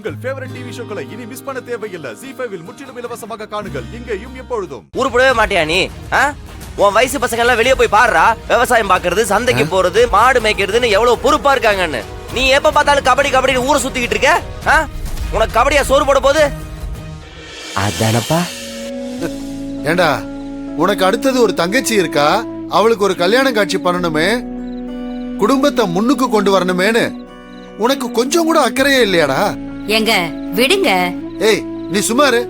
உங்கள் favourite TV ஷோக்களை இனி miss பண்ண தேவையில்லை. ZEE5 இல் முற்றிலும் இலவசமாக காணுங்கள். இங்கேயும் எப்பொழுதும். உருப்படவே மாட்டியா நீ? உன் வயசு பசங்க எல்லாம் வெளியே போய் பாடுறா. விவசாயம் பாக்குறது, சந்தைக்கு போறது, மாடு மேய்க்கிறதுன்னு எவ்வளவு பொறுப்பா இருக்காங்கன்னு. நீ எப்ப பார்த்தாலும் கபடி கபடின்னு ஊரை சுத்திக்கிட்டு இருக்க. உனக்கு கபடியா சோறு போட போது? அதானப்பா. ஏண்டா, உனக்கு அடுத்தது ஒரு தங்கச்சி இருக்கா, அவளுக்கு ஒரு கல்யாணம் காட்சி பண்ணணுமே, குடும்பத்தை முன்னுக்கு கொண்டு வரணுமேனு உனக்கு கொஞ்சம் கூட அக்கறையே இல்லையாடா? எங்க விடுங்க. ஏய், நீ சுமாரு.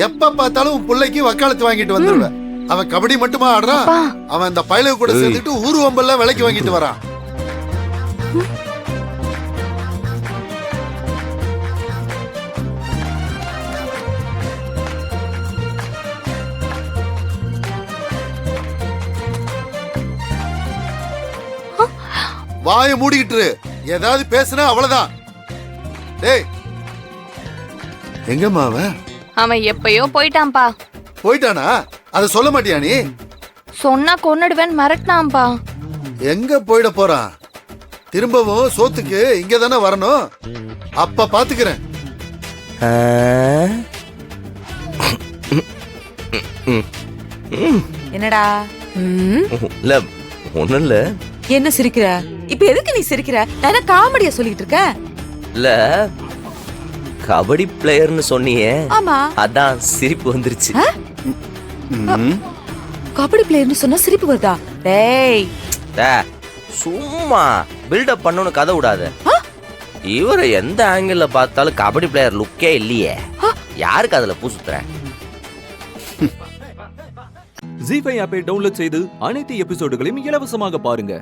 எப்ப பார்த்தாலும் உன் பிள்ளைக்கு வக்காலத்து வாங்கிட்டு வந்துருவ. அவன் கபடி மட்டுமா ஆடுறான்? அவன் அந்த பயலுக கூட சேர்ந்துட்டு ஊரு வம்பெல்லாம் விலைக்கு வாங்கிட்டு வரான். வாய மூடிக்கிட்டு ஏதாவது பேசுனா அவ்வளவுதான். டேய், எங்கம்மா அவன்? அவன் எப்பயோ போயிட்டான்பா. போயிட்டானா? அத சொல்ல மாட்டியா நீ? சொன்னா கொன்னுடுவேன் மிரட்டினான்பா. எங்க போயிட போறான்? திரும்பவும் சோத்துக்கு இங்க தானே வரணும். அப்ப பாத்துக்கிறேன். என்னடா? இல்ல ஒண்ணும் இல்ல. என்ன சிரிக்கிற? இப்ப எதுக்கு நீ சிரிக்கிற? நான் காமெடியா சொல்லிட்டு இருக்க. இல்ல, கபடி பிளேயர்னு சொன்னியே, ஆமா, அதான் சிரிப்பு வந்துருச்சு. கபடி பிளேயர்னு சொன்னா சிரிப்பு வருதா? டேய், சும்மா பில்டப் பண்ணனும் கதை விடாத. இவரை எந்த ஆங்கிள் பார்த்தாலும் கபடி பிளேயர் லுக்கே இல்லையே. யாருக்கு அதுல பூ சுத்துறேன்? ZEE5 ஆப்பை டவுன்லோட் செய்து அனைத்து எபிசோடுகளையும் இலவசமாக பாருங்க.